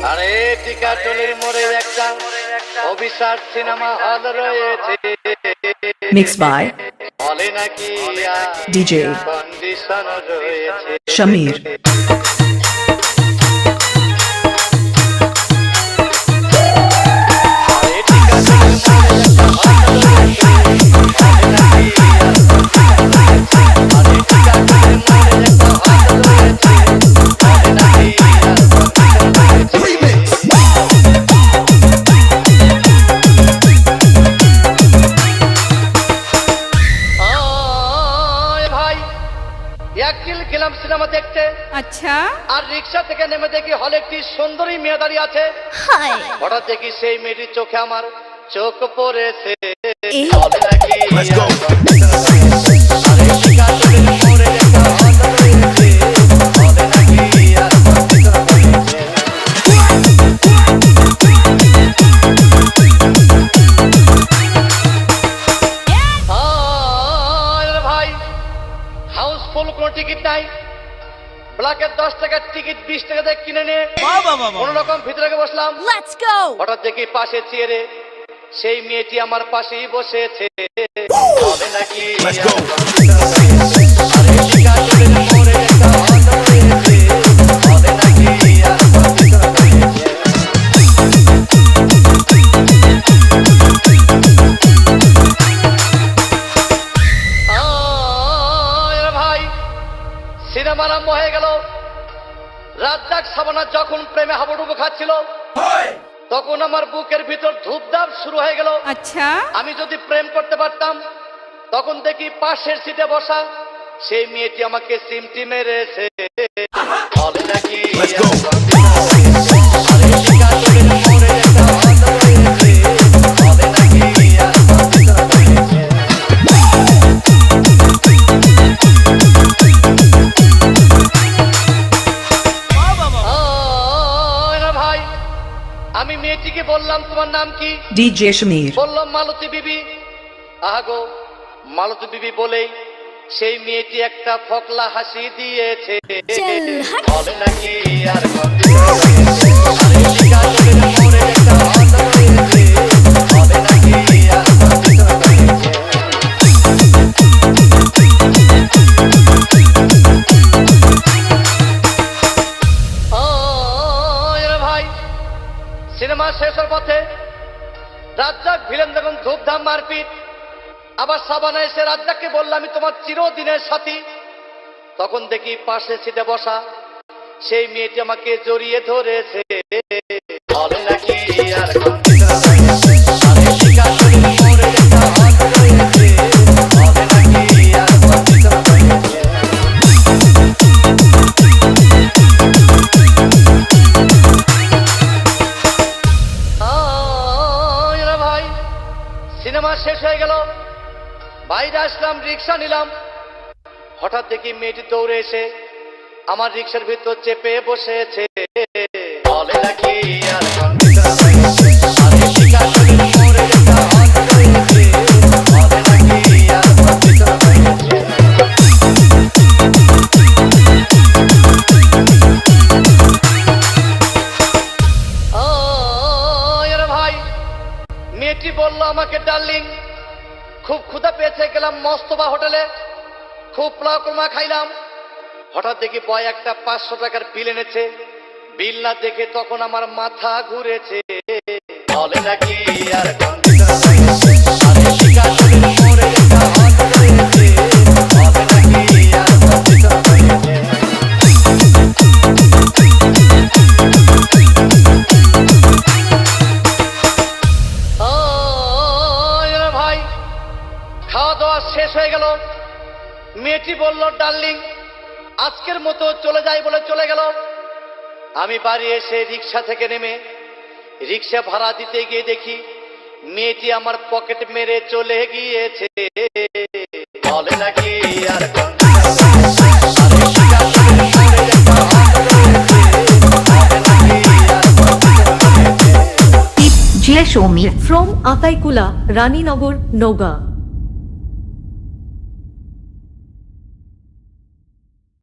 আরে টিকাটলির মোড়ে একটা অভিশাপ সিনেমা হল রয়েছে। Mixed by বলে নাকি DJ কন্ডিশন রয়েছে। Shamir. গেলাম সিনেমা দেখতে। আচ্ছা। আর রিক্সা থেকে নেমে দেখি হলে একটি সুন্দরী মেয়ে দাঁড়িয়ে আছে। হঠাৎ দেখি সেই মেয়েটির চোখে আমার চোখ পড়েছে। টিকিট নাই, ব্ল্যাকের 10 টাকার টিকিট 20 টাকা দিয়ে কিনে নিয়ে কোন রকম ভিতরে বসলাম। হঠাৎ দেখি পাশে চেয়ারে সেই মেয়েটি আমার পাশেই বসেছে। নাকি সিনেমা আরম্ভ হয়ে গেল। রাজ্জাক সাবানা যখন প্রেমে হাবুডুবু খাচ্ছিল তখন আমার বুকের ভিতর ধূপধাপ শুরু হয়ে গেল। আচ্ছা, আমি যদি প্রেম করতে পারতাম তখন দেখি পাশের সিটে বসা সেই মেয়েটি আমাকে সিমটি মেরেছে। বলে নাকি আমি মেয়েটিকে বললাম তোমার নাম কি? DJ Shamir. বললাম মালতী বিবি। আহাগো মালতী বিবি বলেই সেই মেয়েটি একটা ফকলা হাসি দিয়েছে। বলে নাকি আর সিনেমা শেষের পথে রাজ্জাক ভিলেন যখন ধূপধাম মারপিট, আবার সাবানা এসে রাজ্জাককে বললাম আমি তোমার চিরদিনের সাথী। তখন দেখি পাশে সিটে বসা সেই মেয়েটি আমাকে জড়িয়ে ধরেছে। বলে নাকি আর সিনেমা শেষ হয়ে গেল, বাইরে আসলাম, রিক্সা নিলাম। হঠাৎ দেখি মেয়েটি দৌড়ে এসে আমার রিক্সার ভিতর চেপে বসেছে। বলে নাকি আর মেয়েটি বললো আমাকে ডার্লিং খুব ক্ষুধা পেয়েছে, গেলাম মস্তবা হোটেলে, খুব পোলাও কুরমা খাইলাম। হঠাৎ দেখি বয় একটা 500 টাকার বিল এনেছে। বিল না দেখে তখন আমার মাথা ঘুরেছে। বলে নাকি আর খাওয়া দাওয়া শেষ হয়ে গেল। মেয়েটি বলল ডার্লিং আজকের মতো চলে যাই বলে চলে গেল। আমি বাড়ি এসে রিক্সা থেকে নেমে রিক্সা ভাড়া দিতে গিয়ে দেখি মেয়েটি আমার পকেট মেরে চলে গিয়েছে। বলে নাকি আর DJ Shamir from Ataikula, Raninagar, Noga.